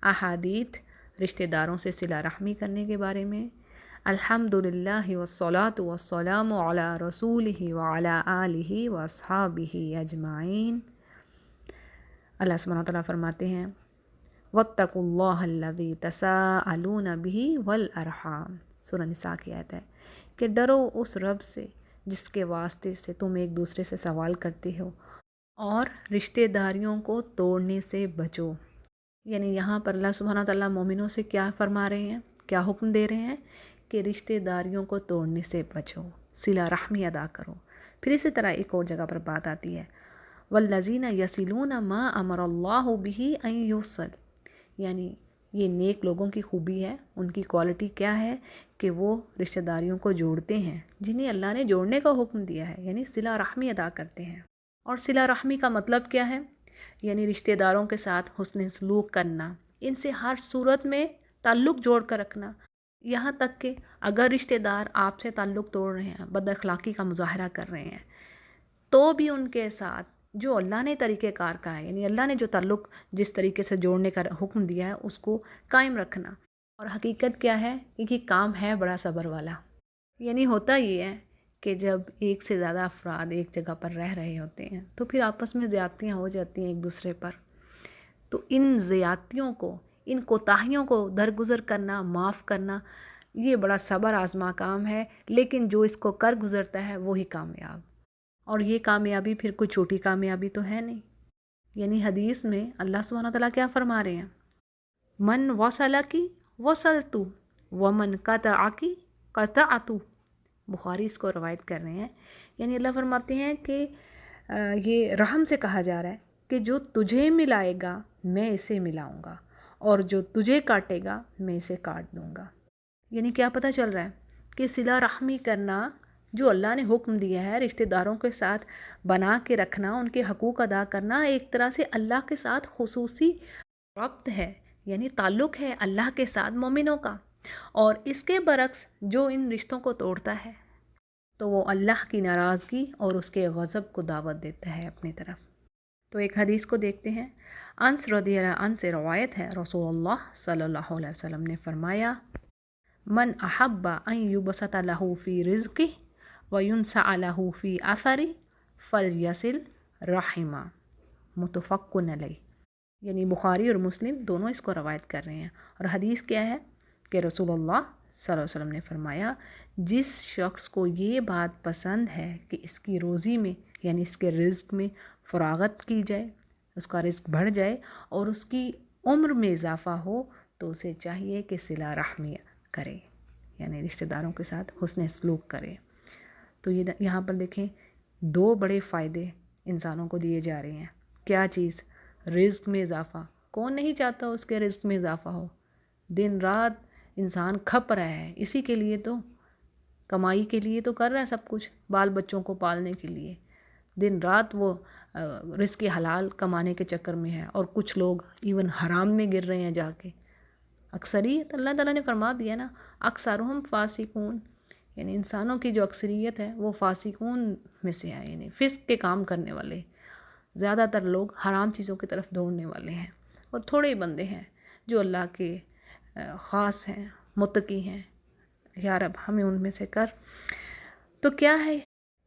احادیث رشتہ داروں سے صلہ رحمی کرنے کے بارے میں، الحمدللہ والصلاۃ والسلام علی رسولہ وعلی آلہ واصحابہ اجمعین۔ اللہ سبحانہ وتعالیٰ فرماتے ہیں واتقوا اللہ الذی تساءلون بہ والارحام، سورہ نساء کی آیت ہے کہ ڈرو اس رب سے جس کے واسطے سے تم ایک دوسرے سے سوال کرتے ہو، اور رشتہ داریوں کو توڑنے سے بچو۔ یعنی یہاں پر اللہ سبحانہ تعالیٰ مومنوں سے کیا فرما رہے ہیں، کیا حکم دے رہے ہیں کہ رشتہ داریوں کو توڑنے سے بچو، صلہ رحمی ادا کرو۔ پھر اسی طرح ایک اور جگہ پر بات آتی ہے والذین یصلون ما امر اللہ بہ ان یوصل، یعنی یہ نیک لوگوں کی خوبی ہے، ان کی کوالٹی کیا ہے کہ وہ رشتہ داریوں کو جوڑتے ہیں جنہیں اللہ نے جوڑنے کا حکم دیا ہے، یعنی صلہ رحمی ادا کرتے ہیں۔ اور صلہ رحمی کا مطلب کیا ہے؟ یعنی رشتہ داروں کے ساتھ حسن سلوک کرنا، ان سے ہر صورت میں تعلق جوڑ کر رکھنا، یہاں تک کہ اگر رشتہ دار آپ سے تعلق توڑ رہے ہیں، بد اخلاقی کا مظاہرہ کر رہے ہیں، تو بھی ان کے ساتھ جو اللہ نے طریقہ کار کا ہے، یعنی اللہ نے جو تعلق جس طریقے سے جوڑنے کا حکم دیا ہے اس کو قائم رکھنا۔ اور حقیقت کیا ہے کہ یہ کام ہے بڑا صبر والا۔ یعنی ہوتا یہ ہے کہ جب ایک سے زیادہ افراد ایک جگہ پر رہ رہے ہوتے ہیں تو پھر آپس میں زیادتیاں ہو جاتی ہیں ایک دوسرے پر، تو ان زیادتیوں کو، ان کوتاہیوں کو درگزر کرنا، معاف کرنا، یہ بڑا صبر آزما کام ہے، لیکن جو اس کو کر گزرتا ہے وہی کامیاب۔ اور یہ کامیابی پھر کوئی چھوٹی کامیابی تو ہے نہیں۔ یعنی حدیث میں اللہ سبحانہ تعالیٰ کیا فرما رہے ہیں، من وصلکی وصلتو ومن قطعکی قطعتو، بخاری اس کو روایت کر رہے ہیں۔ یعنی اللہ فرماتے ہیں کہ یہ رحم سے کہا جا رہا ہے کہ جو تجھے ملائے گا میں اسے ملاؤں گا، اور جو تجھے کاٹے گا میں اسے کاٹ دوں گا۔ یعنی کیا پتہ چل رہا ہے کہ صلہ رحمی کرنا جو اللہ نے حکم دیا ہے، رشتہ داروں کے ساتھ بنا کے رکھنا، ان کے حقوق ادا کرنا، ایک طرح سے اللہ کے ساتھ خصوصی ربط ہے، یعنی تعلق ہے اللہ کے ساتھ مومنوں کا۔ اور اس کے برعکس جو ان رشتوں کو توڑتا ہے تو وہ اللہ کی ناراضگی اور اس کے غضب کو دعوت دیتا ہے اپنی طرف۔ تو ایک حدیث کو دیکھتے ہیں، انس رضی اللہ عنہ سے روایت ہے، رسول اللہ صلی اللہ علیہ وسلم نے فرمایا من احب ان یبسط لہ فی رزقہ وینسع لہ فی اثرہ فلیصل رحمہ، متفق علیہ۔ یعنی بخاری اور مسلم دونوں اس کو روایت کر رہے ہیں۔ اور حدیث کیا ہے کہ رسول اللہ صلی اللہ علیہ وسلم نے فرمایا جس شخص کو یہ بات پسند ہے کہ اس کی روزی میں، یعنی اس کے رزق میں فراغت کی جائے، اس کا رزق بڑھ جائے اور اس کی عمر میں اضافہ ہو، تو اسے چاہیے کہ صلہ رحمی کرے، یعنی رشتہ داروں کے ساتھ حسن سلوک کرے۔ تو یہ یہاں پر دیکھیں دو بڑے فائدے انسانوں کو دیے جا رہے ہیں۔ کیا چیز؟ رزق میں اضافہ۔ کون نہیں چاہتا اس کے رزق میں اضافہ ہو؟ دن رات انسان کھپ رہا ہے، اسی کے لیے تو، کمائی کے لیے تو کر رہا ہے سب کچھ، بال بچوں کو پالنے کے لیے دن رات وہ رزق حلال کمانے کے چکر میں ہے، اور کچھ لوگ ایون حرام میں گر رہے ہیں جا کے۔ اکثریت اللہ تعالیٰ نے فرما دیا نا اکثرہم فاسقون، یعنی انسانوں کی جو اکثریت ہے وہ فاسقون میں سے ہے، یعنی فسق کے کام کرنے والے، زیادہ تر لوگ حرام چیزوں کی طرف دوڑنے والے ہیں، اور تھوڑے ہی بندے ہیں جو اللہ کے خاص ہیں، متقی ہیں۔ یا رب ہمیں ان میں سے کر۔ تو کیا ہے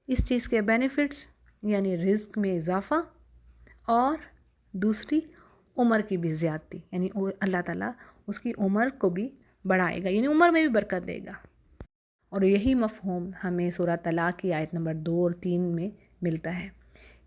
اس چیز کے بینیفٹس؟ یعنی رزق میں اضافہ، اور دوسری عمر کی بھی زیادتی، یعنی اللہ تعالیٰ اس کی عمر کو بھی بڑھائے گا، یعنی عمر میں بھی برکت دے گا۔ اور یہی مفہوم ہمیں سورہ طلاق کی آیت نمبر 2 اور 3 میں ملتا ہے۔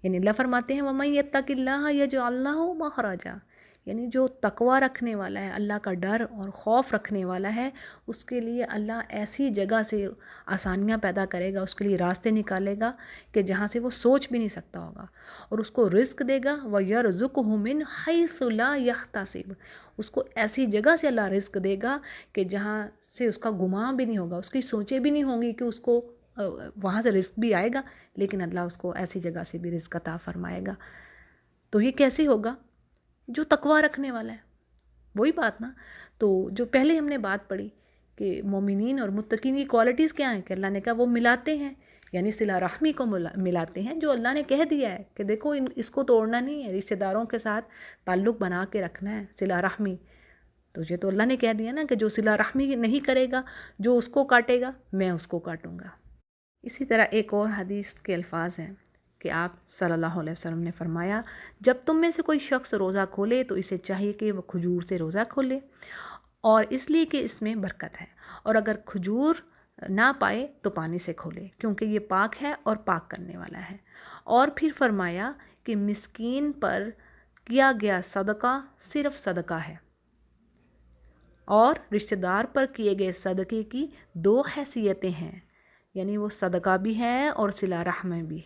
یعنی اللہ فرماتے ہیں وَمَن يَتَّقِ اللَّهَ يَجْعَل لَّهُ مَخْرَجًا، یعنی جو تقوی رکھنے والا ہے، اللہ کا ڈر اور خوف رکھنے والا ہے، اس کے لیے اللہ ایسی جگہ سے آسانیاں پیدا کرے گا، اس کے لیے راستے نکالے گا کہ جہاں سے وہ سوچ بھی نہیں سکتا ہوگا، اور اس کو رزق دے گا وَيَرْزُقْهُ مِنْ حَيْثُ لَا يَحْتَسِبُ، اس کو ایسی جگہ سے اللہ رزق دے گا کہ جہاں سے اس کا گمان بھی نہیں ہوگا، اس کی سوچیں بھی نہیں ہوں گی کہ اس کو وہاں سے رزق بھی آئے گا، لیکن اللہ اس کو ایسی جگہ سے بھی رزق عطا فرمائے گا۔ تو یہ کیسے ہوگا؟ جو تقوی رکھنے والا ہے، وہی بات نا۔ تو جو پہلے ہم نے بات پڑھی کہ مومنین اور متقین کی کوالٹیز کیا ہیں، کہ اللہ نے کہا وہ ملاتے ہیں، یعنی صلہ رحمی کو ملاتے ہیں، جو اللہ نے کہہ دیا ہے کہ دیکھو اس کو توڑنا نہیں ہے، رشتہ داروں کے ساتھ تعلق بنا کے رکھنا ہے، صلہ رحمی تو یہ تو اللہ نے کہہ دیا نا کہ جو صلہ رحمی نہیں کرے گا، جو اس کو کاٹے گا میں اس کو کاٹوں گا۔ اسی طرح ایک اور حدیث کے الفاظ ہیں کہ آپ صلی اللہ علیہ وسلم نے فرمایا، جب تم میں سے کوئی شخص روزہ کھولے تو اسے چاہیے کہ وہ کھجور سے روزہ کھولے، اور اس لیے کہ اس میں برکت ہے، اور اگر کھجور نہ پائے تو پانی سے کھولے کیونکہ یہ پاک ہے اور پاک کرنے والا ہے۔ اور پھر فرمایا کہ مسکین پر کیا گیا صدقہ صرف صدقہ ہے، اور رشتہ دار پر کیے گئے صدقے کی 2 حیثیتیں ہیں، یعنی وہ صدقہ بھی ہے اور صلہ رحم بھی۔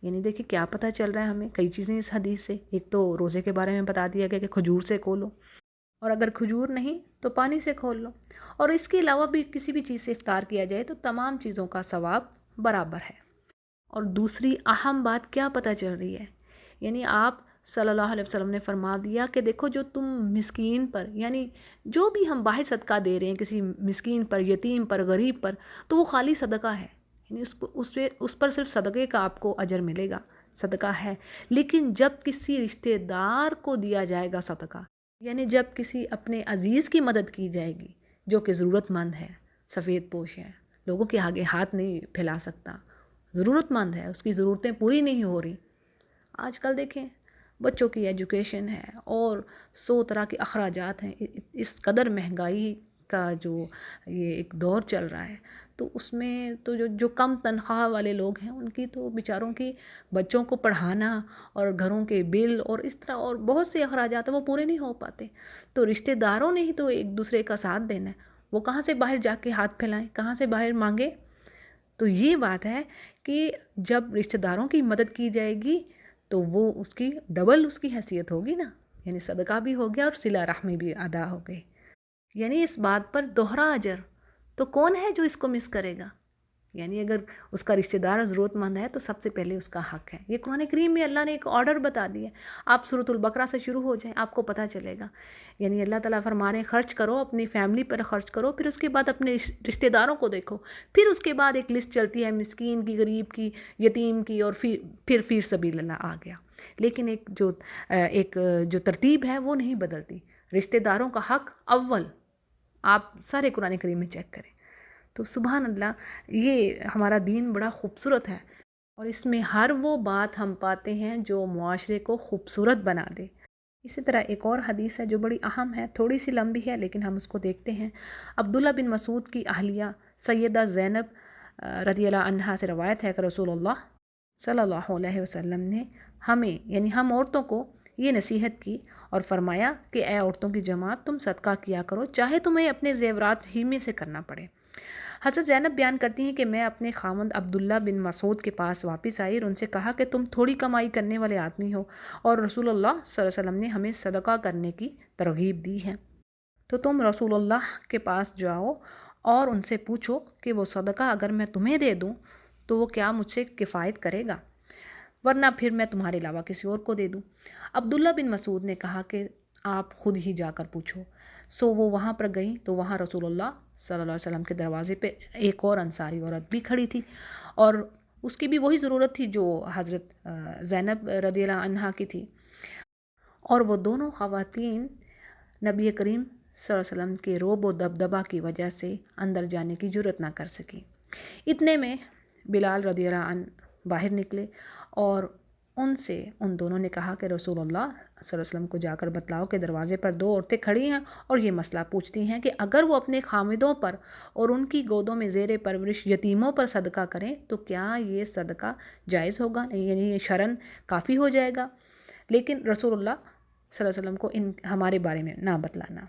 یعنی دیکھیں کیا پتہ چل رہا ہے ہمیں کئی چیزیں اس حدیث سے۔ ایک تو روزے کے بارے میں بتا دیا گیا کہ کھجور سے کھولو، اور اگر کھجور نہیں تو پانی سے کھول لو، اور اس کے علاوہ بھی کسی بھی چیز سے افطار کیا جائے تو تمام چیزوں کا ثواب برابر ہے۔ اور دوسری اہم بات کیا پتہ چل رہی ہے، یعنی آپ صلی اللہ علیہ وسلم نے فرما دیا کہ دیکھو جو تم مسکین پر، یعنی جو بھی ہم باہر صدقہ دے رہے ہیں کسی مسکین پر، یتیم پر، غریب پر، تو وہ خالی صدقہ ہے، یعنی اس پر صرف صدقے کا آپ کو اجر ملے گا، صدقہ ہے۔ لیکن جب کسی رشتہ دار کو دیا جائے گا صدقہ، یعنی جب کسی اپنے عزیز کی مدد کی جائے گی جو کہ ضرورت مند ہے، سفید پوش ہے، لوگوں کے آگے ہاتھ نہیں پھیلا سکتا، ضرورت مند ہے، اس کی ضرورتیں پوری نہیں ہو رہی۔ آج کل دیکھیں بچوں کی ایجوکیشن ہے اور 100 طرح کے اخراجات ہیں، اس قدر مہنگائی کا جو یہ ایک دور چل رہا ہے، تو اس میں تو جو کم تنخواہ والے لوگ ہیں ان کی تو بیچاروں کی بچوں کو پڑھانا اور گھروں کے بل اور اس طرح اور بہت سے اخراجات ہیں وہ پورے نہیں ہو پاتے، تو رشتہ داروں نے ہی تو ایک دوسرے کا ساتھ دینا ہے، وہ کہاں سے باہر جا کے ہاتھ پھیلائیں، کہاں سے باہر مانگے۔ تو یہ بات ہے کہ جب رشتہ داروں کی مدد کی جائے گی تو وہ اس کی ڈبل اس کی حیثیت ہوگی نا، یعنی صدقہ بھی ہو گیا اور صلہ رحمی بھی ادا ہو گئی، یعنی اس بات پر دوہرا اجر۔ تو کون ہے جو اس کو مس کرے گا؟ یعنی اگر اس کا رشتہ دار ضرورت مند ہے تو سب سے پہلے اس کا حق ہے۔ یہ قرآن کریم میں اللہ نے ایک آرڈر بتا دیا ہے، آپ سورۃ البقرہ سے شروع ہو جائیں آپ کو پتہ چلے گا، یعنی اللہ تعالیٰ فرما رہے ہیں خرچ کرو، اپنی فیملی پر خرچ کرو، پھر اس کے بعد اپنے رشتہ داروں کو دیکھو، پھر اس کے بعد ایک لسٹ چلتی ہے مسکین کی، غریب کی، یتیم کی، اور پھر فی سبیل اللہ آ گیا۔ لیکن ایک جو ترتیب ہے وہ نہیں بدلتی، رشتہ داروں کا حق اول، آپ سارے قرآن کریم میں چیک کریں۔ تو سبحان اللہ، یہ ہمارا دین بڑا خوبصورت ہے، اور اس میں ہر وہ بات ہم پاتے ہیں جو معاشرے کو خوبصورت بنا دے۔ اسی طرح ایک اور حدیث ہے جو بڑی اہم ہے، تھوڑی سی لمبی ہے لیکن ہم اس کو دیکھتے ہیں۔ عبداللہ بن مسعود کی اہلیہ سیدہ زینب رضی اللہ عنہا سے روایت ہے کہ رسول اللہ صلی اللہ علیہ وسلم نے ہمیں یعنی ہم عورتوں کو یہ نصیحت کی اور فرمایا کہ اے عورتوں کی جماعت، تم صدقہ کیا کرو چاہے تمہیں اپنے زیورات ہی میں سے کرنا پڑے۔ حضرت زینب بیان کرتی ہیں کہ میں اپنے خاوند عبداللہ بن مسعود کے پاس واپس آئی اور ان سے کہا کہ تم تھوڑی کمائی کرنے والے آدمی ہو، اور رسول اللہ صلی اللہ علیہ وسلم نے ہمیں صدقہ کرنے کی ترغیب دی ہے، تو تم رسول اللہ کے پاس جاؤ اور ان سے پوچھو کہ وہ صدقہ اگر میں تمہیں دے دوں تو وہ کیا مجھ سے کفایت کرے گا، ورنہ پھر میں تمہارے علاوہ کسی اور کو دے دوں۔ عبداللہ بن مسعود نے کہا کہ آپ خود ہی جا کر پوچھو۔ سو وہ وہاں پر گئیں تو وہاں رسول اللہ صلی اللہ علیہ وسلم کے دروازے پہ ایک اور انصاری عورت بھی کھڑی تھی، اور اس کی بھی وہی ضرورت تھی جو حضرت زینب رضی اللہ عنہا کی تھی، اور وہ دونوں خواتین نبی کریم صلی اللہ علیہ وسلم کے رعب و دبدبہ کی وجہ سے اندر جانے کی جرت نہ کر سکی۔ اتنے میں بلال رضی اللہ عنہ باہر نکلے اور ان دونوں نے کہا کہ رسول اللہ صلی اللہ علیہ وسلم کو جا کر بتلاؤ کہ دروازے پر 2 عورتیں کھڑی ہیں اور یہ مسئلہ پوچھتی ہیں کہ اگر وہ اپنے خامدوں پر اور ان کی گودوں میں زیر پرورش یتیموں پر صدقہ کریں تو کیا یہ صدقہ جائز ہوگا، یعنی یہ شرعاً کافی ہو جائے گا، لیکن رسول اللہ صلی اللہ علیہ وسلم کو ہمارے بارے میں نہ بتلانا۔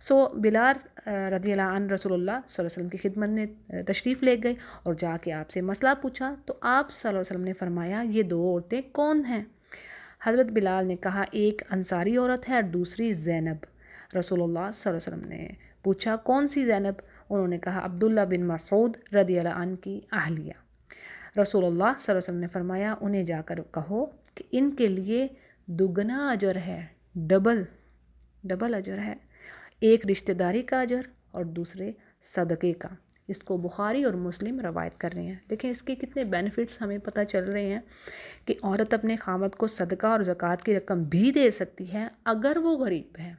سو بلال رضی اللہ عنہ رسول اللہ صلی اللہ علیہ وسلم کی خدمت میں تشریف لے گئے اور جا کے آپ سے مسئلہ پوچھا، تو آپ صلی اللہ علیہ وسلم نے فرمایا یہ 2 عورتیں کون ہیں؟ حضرت بلال نے کہا ایک انصاری عورت ہے اور دوسری زینب۔ رسول اللہ صلی اللہ علیہ وسلم نے پوچھا کون سی زینب؟ انہوں نے کہا عبداللہ بن مسعود رضی اللہ عنہ کی اہلیہ۔ رسول اللہ صلی اللہ علیہ وسلم نے فرمایا انہیں جا کر کہو کہ ان کے لیے دگنا اجر ہے، ڈبل اجر ہے، ایک رشتہ داری کا اجر اور دوسرے صدقے کا۔ اس کو بخاری اور مسلم روایت کر رہے ہیں۔ دیکھیں اس کے کتنے بینیفٹس ہمیں پتہ چل رہے ہیں کہ عورت اپنے خاوند کو صدقہ اور زکوٰۃ کی رقم بھی دے سکتی ہے اگر وہ غریب ہے،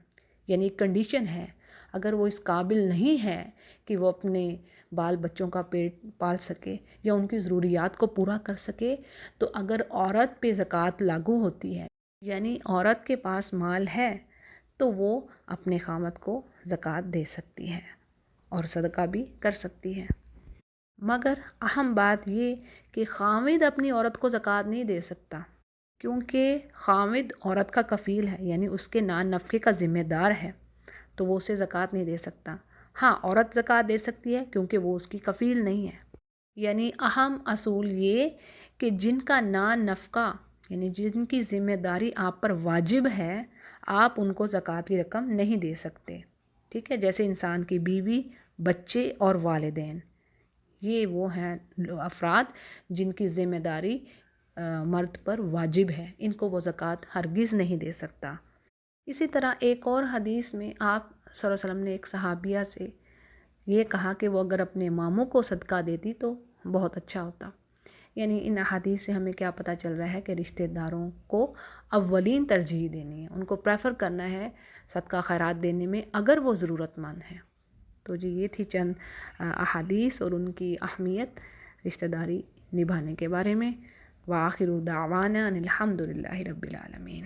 یعنی ایک کنڈیشن ہے، اگر وہ اس قابل نہیں ہے کہ وہ اپنے بال بچوں کا پیٹ پال سکے یا ان کی ضروریات کو پورا کر سکے، تو اگر عورت پہ زکوٰۃ لاگو ہوتی ہے، یعنی عورت کے پاس مال ہے تو وہ اپنے خاوند کو زکوٰۃ دے سکتی ہے اور صدقہ بھی کر سکتی ہے۔ مگر اہم بات یہ کہ خاوند اپنی عورت کو زکوٰۃ نہیں دے سکتا، کیونکہ خاوند عورت کا کفیل ہے، یعنی اس کے نان نفقے کا ذمہ دار ہے، تو وہ اسے زکوٰۃ نہیں دے سکتا۔ ہاں، عورت زکوٰۃ دے سکتی ہے کیونکہ وہ اس کی کفیل نہیں ہے۔ یعنی اہم اصول یہ کہ جن کا نان نفقہ یعنی جن کی ذمہ داری آپ پر واجب ہے، آپ ان کو زکوٰۃ کی رقم نہیں دے سکتے، ٹھیک ہے؟ جیسے انسان کی بیوی، بچے اور والدین، یہ وہ ہیں افراد جن کی ذمہ داری مرد پر واجب ہے، ان کو وہ زکوٰۃ ہرگز نہیں دے سکتا۔ اسی طرح ایک اور حدیث میں آپ صلی اللہ علیہ وسلم نے ایک صحابیہ سے یہ کہا کہ وہ اگر اپنے ماموں کو صدقہ دیتی تو بہت اچھا ہوتا۔ یعنی ان احادیث سے ہمیں کیا پتہ چل رہا ہے کہ رشتہ داروں کو اولین ترجیح دینی ہے، ان کو پریفر کرنا ہے صدقہ خیرات دینے میں اگر وہ ضرورت مند ہیں۔ تو جی یہ تھی چند احادیث اور ان کی اہمیت رشتہ داری نبھانے کے بارے میں۔ وآخر دعوانا ان الحمد للہ رب العالمین۔